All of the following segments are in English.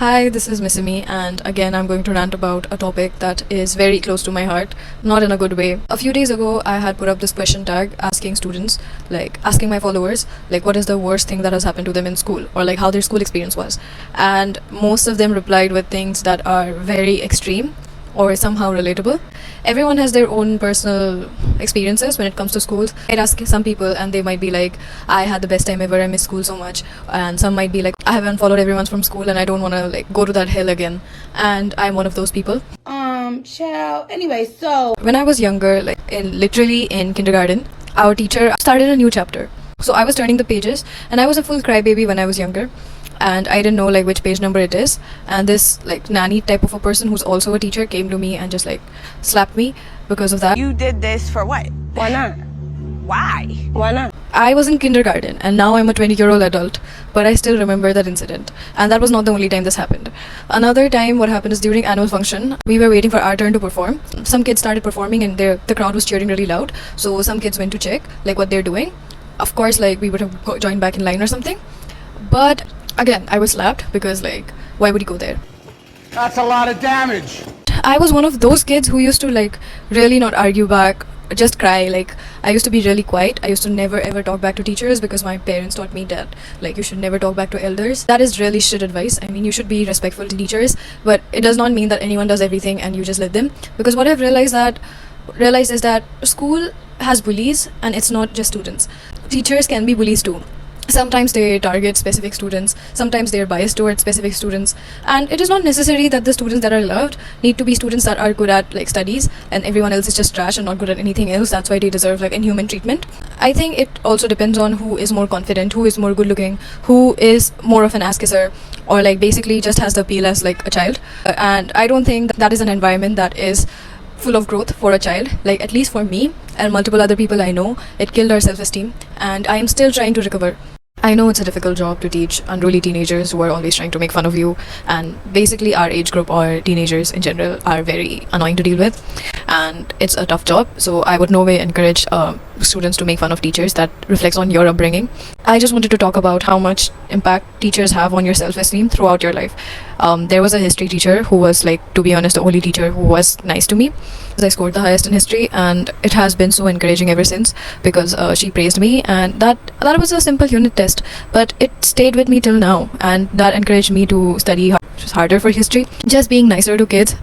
Hi, this is Missimi, and again, I'm going to rant about a topic that is very close to my heart, not in a good way. A few days ago, I had put up this question tag asking students, asking my followers, what is the worst thing that has happened to them in school, or how their school experience was. And most of them replied with things that are very extreme or somehow relatable. Everyone has their own personal experiences when it comes to schools. I'd ask some people, and they might be like, I had the best time ever, I miss school so much. And some might be like, I have unfollowed everyone from school and I don't want to go to that hill again. And I'm one of those people. Child. Anyway, so When I was younger, literally in kindergarten, our teacher started a new chapter. So I was turning the pages, and I was a full crybaby when I was younger. And I didn't know which page number it is. And this nanny type of a person who's also a teacher came to me and just slapped me because of that. You did this for what? why not? Why? Why not? I was in kindergarten and now I'm a 20-year-old adult, but I still remember that incident. And that was not the only time this happened. Another time what happened is during annual function, we were waiting for our turn to perform. Some kids started performing and the crowd was cheering really loud. So some kids went to check what they're doing. Of course, we would have joined back in line or something. But again, I was slapped because why would you go there? That's a lot of damage. I was one of those kids who used to really not argue back, just cry. I used to be really quiet. I used to never ever talk back to teachers because my parents taught me that you should never talk back to elders. That is really shit advice. I mean, you should be respectful to teachers, but it does not mean that anyone does everything and you just let them. Because what I've realized is that school has bullies, and it's not just students. Teachers can be bullies too. Sometimes they target specific students, sometimes they're biased towards specific students, and it is not necessary that the students that are loved need to be students that are good at studies and everyone else is just trash and not good at anything else. That's why they deserve inhuman treatment. I think it also depends on who is more confident, who is more good looking, who is more of an ass kisser, or basically just has the appeal as a child. And I don't think that is an environment that is full of growth for a child. At least for me and multiple other people I know, it killed our self-esteem, and I am still trying to recover. I know it's a difficult job to teach unruly teenagers who are always trying to make fun of you, and basically our age group or teenagers in general are very annoying to deal with, and it's a tough job. So I would no way encourage students to make fun of teachers. That reflects on your upbringing. I just wanted to talk about how much impact teachers have on your self-esteem throughout your life. There was a history teacher who was to be honest, the only teacher who was nice to me. I scored the highest in history, and it has been so encouraging ever since because she praised me, and that was a simple unit test, but it stayed with me till now, and that encouraged me to study harder for history. Just being nicer to kids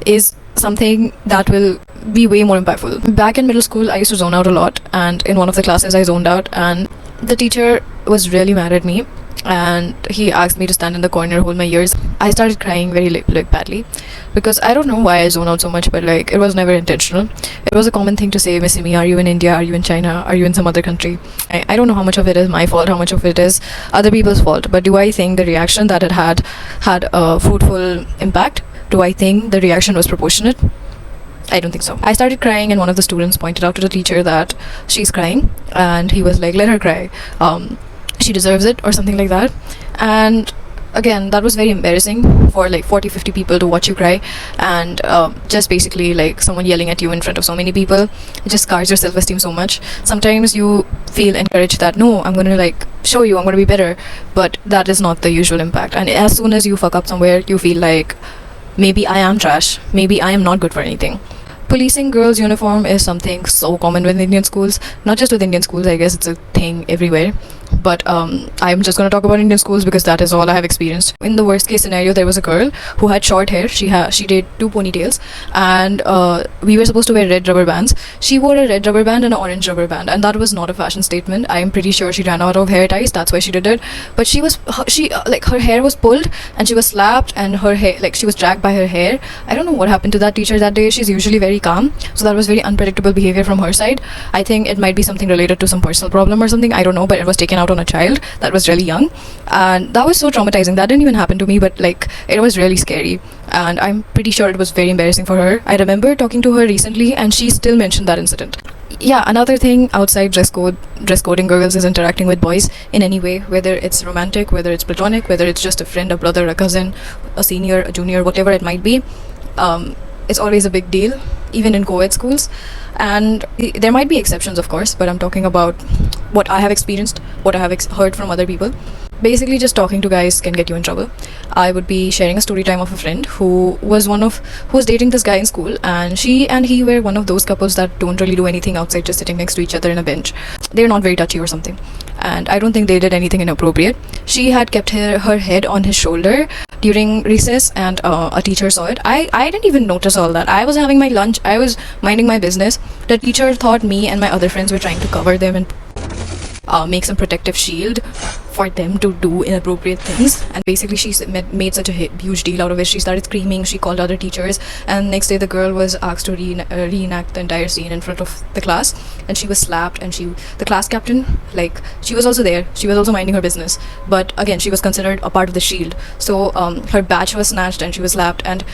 is something that will be way more impactful. Back in middle school, I used to zone out a lot, and in one of the classes I zoned out, and the teacher was really mad at me, and he asked me to stand in the corner, hold my ears. I started crying very badly because I don't know why I zone out so much, but it was never intentional. It was a common thing to say, Missy me, are you in India, are you in China, are you in some other country? I don't know how much of it is my fault, how much of it is other people's fault, but do I think the reaction that it had a fruitful impact? Do I think the reaction was proportionate? I don't think so. I started crying, and one of the students pointed out to the teacher that she's crying, and he was like, let her cry, she deserves it, or something like that. And again, that was very embarrassing for 40-50 people to watch you cry, and just basically someone yelling at you in front of so many people, it just scars your self-esteem so much. Sometimes you feel encouraged that no, I'm gonna show you, I'm gonna be better, but that is not the usual impact. And as soon as you fuck up somewhere, you feel maybe I am trash, maybe I am not good for anything. Policing girls' uniform is something so common with Indian schools. Not just with Indian schools, I guess it's a thing everywhere. But I'm just going to talk about Indian schools because that is all I have experienced. In the worst case scenario, there was a girl who had short hair. She did 2 ponytails, and we were supposed to wear red rubber bands. She wore a red rubber band and an orange rubber band, and that was not a fashion statement. I am pretty sure she ran out of hair ties. That's why she did it. But her hair was pulled, and she was slapped, and her hair she was dragged by her hair. I don't know what happened to that teacher that day. She's usually very calm, so that was very unpredictable behavior from her side. I think it might be something related to some personal problem or something. I don't know, but it was taken out on a child that was really young, and that was so traumatizing. That didn't even happen to me, but it was really scary, and I'm pretty sure it was very embarrassing for her. I remember talking to her recently, and she still mentioned that incident. Yeah, another thing outside dress coding girls is interacting with boys in any way, whether it's romantic, whether it's platonic, whether it's just a friend, a brother, a cousin, a senior, a junior, whatever it might be. It's always a big deal, even in co-ed schools. And there might be exceptions, of course, but I'm talking about what I have experienced, what I have heard from other people. Basically, just talking to guys can get you in trouble. I would be sharing a story time of a friend who was dating this guy in school, and she and he were one of those couples that don't really do anything outside just sitting next to each other in a bench. They're not very touchy or something, and I don't think they did anything inappropriate. She had kept her head on his shoulder during recess, and a teacher saw it. I didn't even notice all that. I was having my lunch, I was minding my business. The teacher thought me and my other friends were trying to cover them and make some protective shield for them to do inappropriate things. And basically she made such a huge deal out of it. She started screaming, she called other teachers, and next day the girl was asked to reenact the entire scene in front of the class, and she was slapped. And the class captain, like, she was also there, she was also minding her business, but again, she was considered a part of the shield. So her badge was snatched and she was slapped. And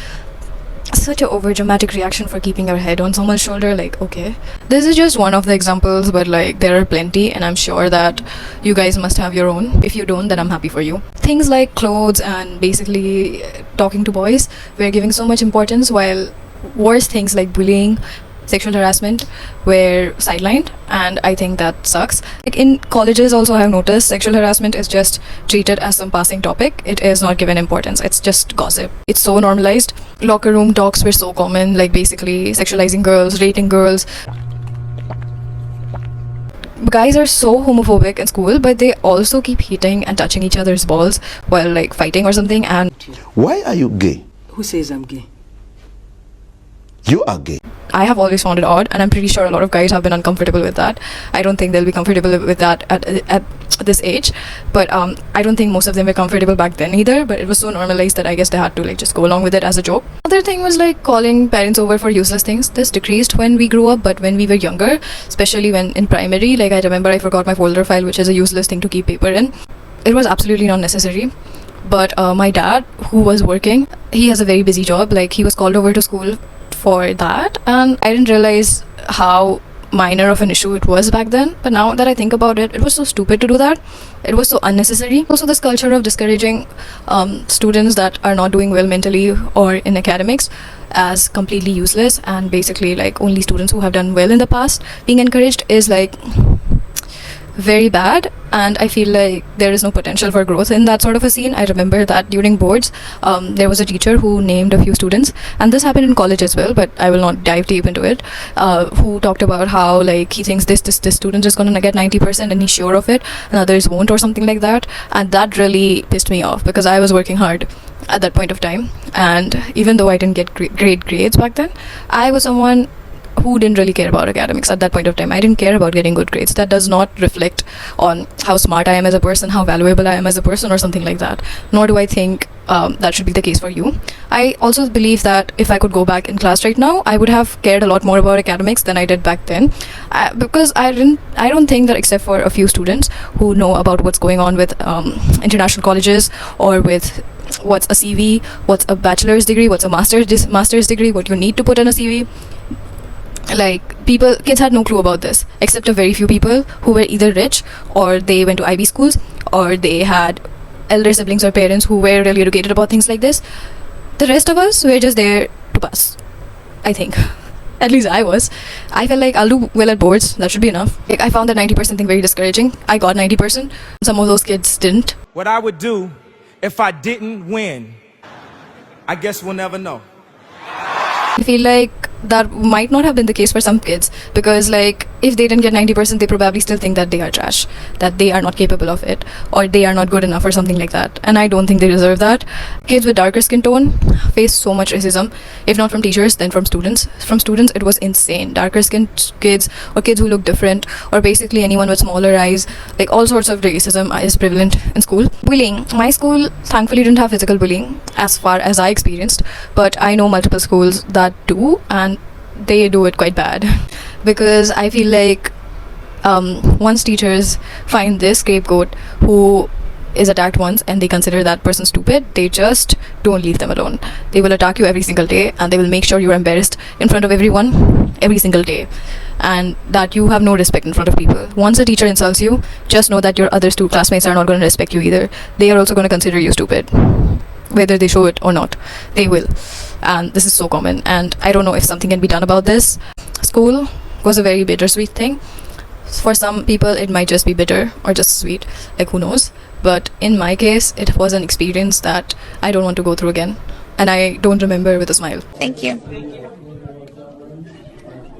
such a over dramatic reaction for keeping her head on someone's shoulder. Like, okay, this is just one of the examples, but like there are plenty, and I'm sure that you guys must have your own. If you don't, then I'm happy for you. Things like clothes and basically talking to boys, we're giving so much importance, while worse things like bullying, sexual harassment were sidelined, and I think that sucks. Like in colleges also, I have noticed sexual harassment is just treated as some passing topic. It is not given importance. It's just gossip. It's so normalized. Locker room talks were so common, like basically sexualizing girls, rating girls. Guys are so homophobic in school, but they also keep hitting and touching each other's balls while like fighting or something. And why are you gay? Who says I'm gay? You are gay. I have always found it odd, and I'm pretty sure a lot of guys have been uncomfortable with that. I don't think they'll be comfortable with that at this age, but I don't think most of them were comfortable back then either. But it was so normalized that I guess they had to like just go along with it as a joke. Other thing was like calling parents over for useless things. This decreased when we grew up, but when we were younger, especially when in primary, like I remember I forgot my folder file, which is a useless thing to keep paper in. It was absolutely not necessary. But my dad, who was working, he has a very busy job. Like he was called over to school for that, and I didn't realize how minor of an issue it was back then. But now that I think about it, it was so stupid to do that. It was so unnecessary. Also, this culture of discouraging students that are not doing well mentally or in academics as completely useless, and basically like only students who have done well in the past being encouraged is like very bad. And I feel like there is no potential for growth in that sort of a scene. I remember that during boards, there was a teacher who named a few students, and this happened in college as well, but I will not dive deep into it, who talked about how like he thinks this student is going to get 90% and he's sure of it and others won't, or something like that. And that really pissed me off because I was working hard at that point of time, and even though I didn't get great grades back then, I was someone who didn't really care about academics at that point of time. I didn't care about getting good grades. That does not reflect on how smart I am as a person, how valuable I am as a person, or something like that. Nor do I think that should be the case for you. I also believe that if I could go back in class right now, I would have cared a lot more about academics than I did back then, because I don't think that, except for a few students who know about what's going on with international colleges, or with what's a CV, what's a bachelor's degree, what's a master's degree, what you need to put in a CV. Like kids had no clue about this, except a very few people who were either rich, or they went to IB schools, or they had elder siblings or parents who were really educated about things like this. The rest of us were just there to pass, I think. At least I was. I felt like I'll do well at boards, that should be enough. Like, I found that 90% thing very discouraging. I got 90%. Some of those kids didn't. What I would do if I didn't win, I guess we'll never know. I feel like that might not have been the case for some kids, because like if they didn't get 90%, they probably still think that they are trash, that they are not capable of it, or they are not good enough, or something like that. And I don't think they deserve that. Kids with darker skin tone face so much racism, if not from teachers, then from students. From students, it was insane. Darker skinned kids, or kids who look different, or basically anyone with smaller eyes, like all sorts of racism is prevalent in school. Bullying. My school thankfully didn't have physical bullying as far as I experienced, but I know multiple schools that do, and they do it quite bad. Because I feel like once teachers find this scapegoat who is attacked once and they consider that person stupid, they just don't leave them alone. They will attack you every single day, and they will make sure you're embarrassed in front of everyone every single day, and that you have no respect in front of people. Once a teacher insults you, just know that your other two classmates are not going to respect you either. They are also going to consider you stupid, whether they show it or not. They will. And this is so common, and I don't know if something can be done about this. School was a very bittersweet thing. For some people, it might just be bitter or just sweet, like who knows. But in my case, it was an experience that I don't want to go through again, and I don't remember with a smile. Thank you.